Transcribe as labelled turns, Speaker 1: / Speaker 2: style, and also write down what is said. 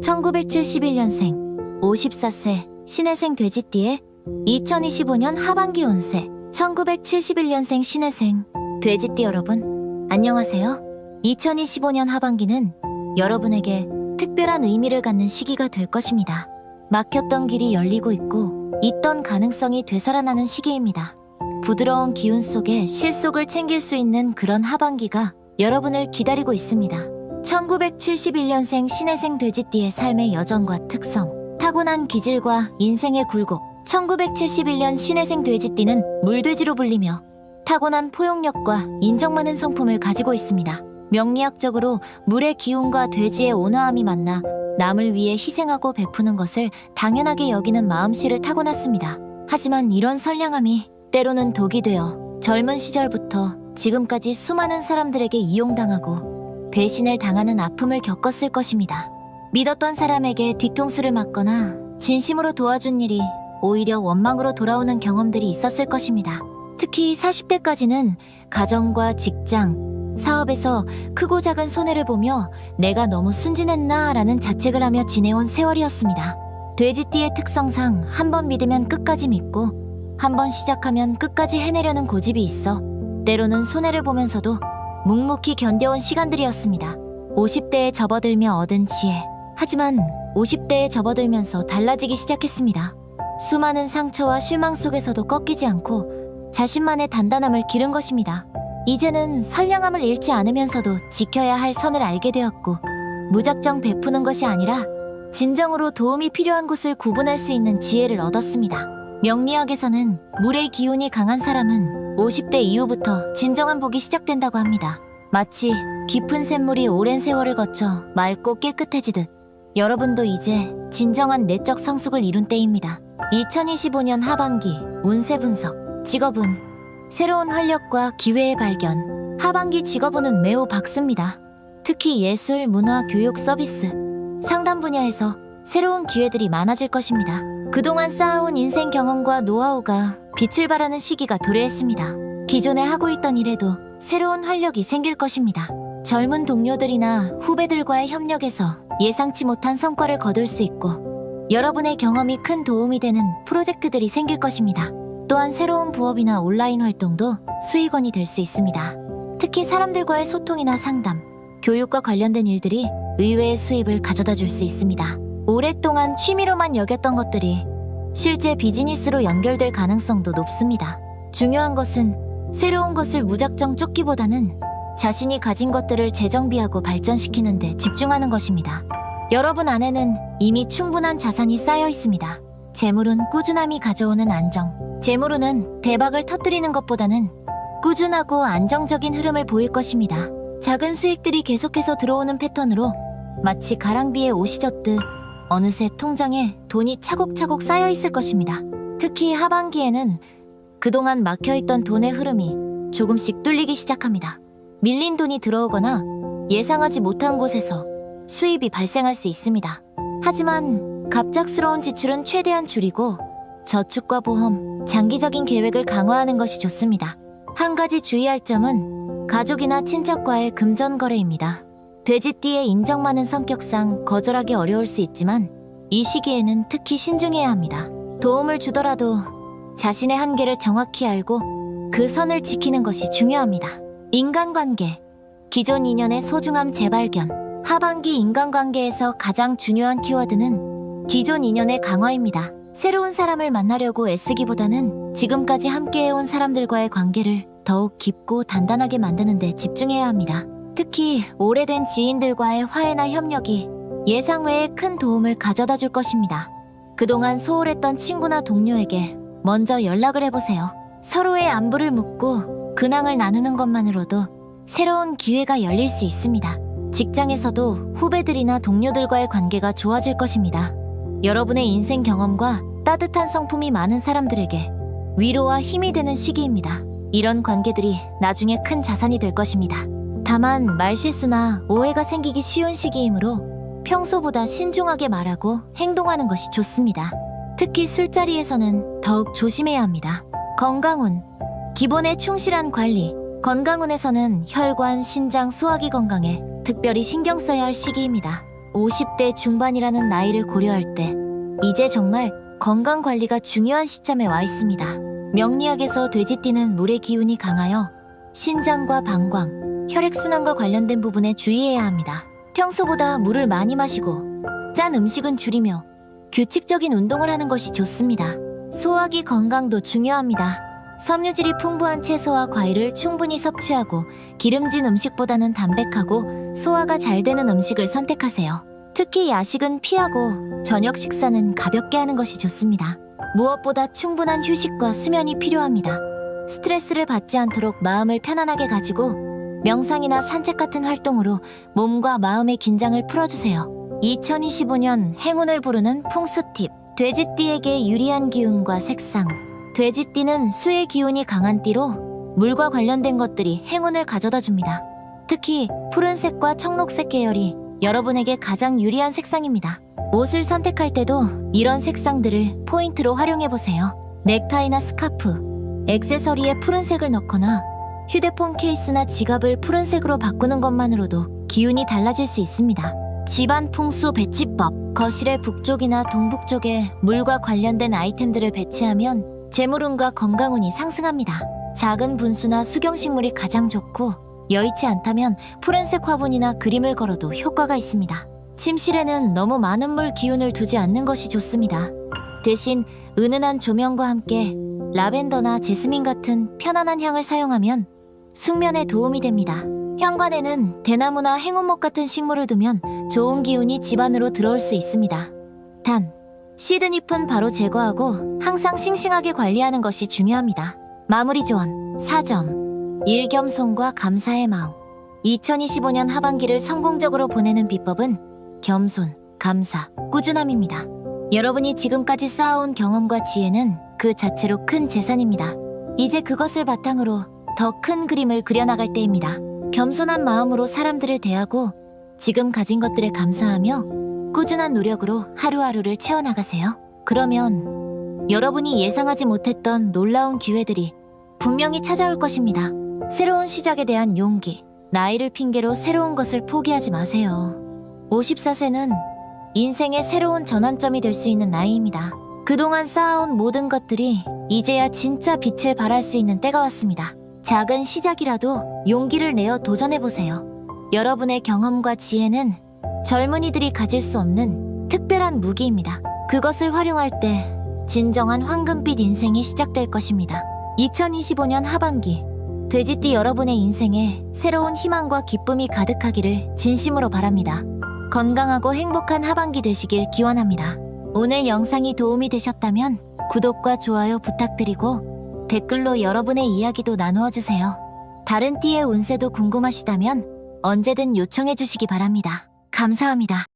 Speaker 1: 1971년생 54세 신혜생 돼지띠의 2025년 하반기 운세. 1971년생 신혜생 돼지띠 여러분, 안녕하세요. 2025년 하반기는 여러분에게 특별한 의미를 갖는 시기가 될 것입니다. 막혔던 길이 열리고 있고 있던 가능성이 되살아나는 시기입니다. 부드러운 기운 속에 실속을 챙길 수 있는 그런 하반기가 여러분을 기다리고 있습니다. 1971년생 신혜생 돼지띠의 삶의 여정과 특성, 타고난 기질과 인생의 굴곡. 1971년 신혜생 돼지띠는 물돼지로 불리며 타고난 포용력과 인정 많은 성품을 가지고 있습니다. 명리학적으로 물의 기운과 돼지의 온화함이 만나 남을 위해 희생하고 베푸는 것을 당연하게 여기는 마음씨를 타고났습니다. 하지만 이런 선량함이 때로는 독이 되어 젊은 시절부터 지금까지 수많은 사람들에게 이용당하고 배신을 당하는 아픔을 겪었을 것입니다. 믿었던 사람에게 뒤통수를 맞거나 진심으로 도와준 일이 오히려 원망으로 돌아오는 경험들이 있었을 것입니다. 특히 40대까지는 가정과 직장, 사업에서 크고 작은 손해를 보며 내가 너무 순진했나 라는 자책을 하며 지내온 세월이었습니다. 돼지띠의 특성상 한 번 믿으면 끝까지 믿고 한 번 시작하면 끝까지 해내려는 고집이 있어 때로는 손해를 보면서도 묵묵히 견뎌온 시간들이었습니다. 50대에 접어들며 얻은 지혜. 하지만 50대에 접어들면서 달라지기 시작했습니다. 수많은 상처와 실망 속에서도 꺾이지 않고 자신만의 단단함을 기른 것입니다. 이제는 선량함을 잃지 않으면서도 지켜야 할 선을 알게 되었고 무작정 베푸는 것이 아니라 진정으로 도움이 필요한 곳을 구분할 수 있는 지혜를 얻었습니다. 명리학에서는 물의 기운이 강한 사람은 50대 이후부터 진정한 복이 시작된다고 합니다. 마치 깊은 샘물이 오랜 세월을 거쳐 맑고 깨끗해지듯 여러분도 이제 진정한 내적 성숙을 이룬 때입니다. 2025년 하반기 운세 분석. 직업운. 새로운 활력과 기회의 발견. 하반기 직업운은 매우 밝습니다. 특히 예술, 문화, 교육, 서비스, 상담 분야에서 새로운 기회들이 많아질 것입니다. 그동안 쌓아온 인생 경험과 노하우가 빛을 발하는 시기가 도래했습니다. 기존에 하고 있던 일에도 새로운 활력이 생길 것입니다. 젊은 동료들이나 후배들과의 협력에서 예상치 못한 성과를 거둘 수 있고 여러분의 경험이 큰 도움이 되는 프로젝트들이 생길 것입니다. 또한 새로운 부업이나 온라인 활동도 수익원이 될 수 있습니다. 특히 사람들과의 소통이나 상담, 교육과 관련된 일들이 의외의 수입을 가져다 줄 수 있습니다. 오랫동안 취미로만 여겼던 것들이 실제 비즈니스로 연결될 가능성도 높습니다. 중요한 것은 새로운 것을 무작정 쫓기보다는 자신이 가진 것들을 재정비하고 발전시키는 데 집중하는 것입니다. 여러분 안에는 이미 충분한 자산이 쌓여 있습니다. 재물은 꾸준함이 가져오는 안정. 재물운은 대박을 터뜨리는 것보다는 꾸준하고 안정적인 흐름을 보일 것입니다. 작은 수익들이 계속해서 들어오는 패턴으로 마치 가랑비에 옷이 젖듯 어느새 통장에 돈이 차곡차곡 쌓여 있을 것입니다. 특히 하반기에는 그동안 막혀있던 돈의 흐름이 조금씩 뚫리기 시작합니다. 밀린 돈이 들어오거나 예상하지 못한 곳에서 수입이 발생할 수 있습니다. 하지만 갑작스러운 지출은 최대한 줄이고 저축과 보험, 장기적인 계획을 강화하는 것이 좋습니다. 한 가지 주의할 점은 가족이나 친척과의 금전 거래입니다. 돼지띠의 인정 많은 성격상 거절하기 어려울 수 있지만 이 시기에는 특히 신중해야 합니다. 도움을 주더라도 자신의 한계를 정확히 알고 그 선을 지키는 것이 중요합니다. 인간관계. 기존 인연의 소중함 재발견. 하반기 인간관계에서 가장 중요한 키워드는 기존 인연의 강화입니다. 새로운 사람을 만나려고 애쓰기보다는 지금까지 함께해온 사람들과의 관계를 더욱 깊고 단단하게 만드는 데 집중해야 합니다. 특히 오래된 지인들과의 화해나 협력이 예상 외에 큰 도움을 가져다 줄 것입니다. 그동안 소홀했던 친구나 동료에게 먼저 연락을 해보세요. 서로의 안부를 묻고 근황을 나누는 것만으로도 새로운 기회가 열릴 수 있습니다. 직장에서도 후배들이나 동료들과의 관계가 좋아질 것입니다. 여러분의 인생 경험과 따뜻한 성품이 많은 사람들에게 위로와 힘이 되는 시기입니다. 이런 관계들이 나중에 큰 자산이 될 것입니다. 다만 말실수나 오해가 생기기 쉬운 시기이므로 평소보다 신중하게 말하고 행동하는 것이 좋습니다. 특히 술자리에서는 더욱 조심해야 합니다. 건강운. 기본에 충실한 관리. 건강운에서는 혈관, 신장, 소화기 건강에 특별히 신경 써야 할 시기입니다. 50대 중반이라는 나이를 고려할 때 이제 정말 건강 관리가 중요한 시점에 와 있습니다. 명리학에서 돼지띠는 물의 기운이 강하여 신장과 방광, 혈액순환과 관련된 부분에 주의해야 합니다. 평소보다 물을 많이 마시고 짠 음식은 줄이며 규칙적인 운동을 하는 것이 좋습니다. 소화기 건강도 중요합니다. 섬유질이 풍부한 채소와 과일을 충분히 섭취하고 기름진 음식보다는 담백하고 소화가 잘 되는 음식을 선택하세요. 특히 야식은 피하고 저녁 식사는 가볍게 하는 것이 좋습니다. 무엇보다 충분한 휴식과 수면이 필요합니다. 스트레스를 받지 않도록 마음을 편안하게 가지고 명상이나 산책 같은 활동으로 몸과 마음의 긴장을 풀어주세요. 2025년 행운을 부르는 풍수 팁. 돼지띠에게 유리한 기운과 색상. 돼지띠는 수의 기운이 강한 띠로 물과 관련된 것들이 행운을 가져다 줍니다. 특히 푸른색과 청록색 계열이 여러분에게 가장 유리한 색상입니다. 옷을 선택할 때도 이런 색상들을 포인트로 활용해보세요. 넥타이나 스카프, 액세서리에 푸른색을 넣거나 휴대폰 케이스나 지갑을 푸른색으로 바꾸는 것만으로도 기운이 달라질 수 있습니다. 집안 풍수 배치법. 거실의 북쪽이나 동북쪽에 물과 관련된 아이템들을 배치하면 재물운과 건강운이 상승합니다. 작은 분수나 수경식물이 가장 좋고 여의치 않다면 푸른색 화분이나 그림을 걸어도 효과가 있습니다. 침실에는 너무 많은 물 기운을 두지 않는 것이 좋습니다. 대신 은은한 조명과 함께 라벤더나 제스민 같은 편안한 향을 사용하면 숙면에 도움이 됩니다. 현관에는 대나무나 행운목 같은 식물을 두면 좋은 기운이 집 안으로 들어올 수 있습니다. 단, 시드잎은 바로 제거하고 항상 싱싱하게 관리하는 것이 중요합니다. 마무리 조언 4점. 일겸손과 감사의 마음. 2025년 하반기를 성공적으로 보내는 비법은 겸손, 감사, 꾸준함입니다. 여러분이 지금까지 쌓아온 경험과 지혜는 그 자체로 큰 재산입니다. 이제 그것을 바탕으로 더 큰 그림을 그려나갈 때입니다. 겸손한 마음으로 사람들을 대하고 지금 가진 것들에 감사하며 꾸준한 노력으로 하루하루를 채워나가세요. 그러면 여러분이 예상하지 못했던 놀라운 기회들이 분명히 찾아올 것입니다. 새로운 시작에 대한 용기. 나이를 핑계로 새로운 것을 포기하지 마세요. 54세는 인생의 새로운 전환점이 될 수 있는 나이입니다. 그동안 쌓아온 모든 것들이 이제야 진짜 빛을 발할 수 있는 때가 왔습니다. 작은 시작이라도 용기를 내어 도전해보세요. 여러분의 경험과 지혜는 젊은이들이 가질 수 없는 특별한 무기입니다. 그것을 활용할 때 진정한 황금빛 인생이 시작될 것입니다. 2025년 하반기, 돼지띠 여러분의 인생에 새로운 희망과 기쁨이 가득하기를 진심으로 바랍니다. 건강하고 행복한 하반기 되시길 기원합니다. 오늘 영상이 도움이 되셨다면 구독과 좋아요 부탁드리고 댓글로 여러분의 이야기도 나누어 주세요. 다른 띠의 운세도 궁금하시다면 언제든 요청해 주시기 바랍니다. 감사합니다.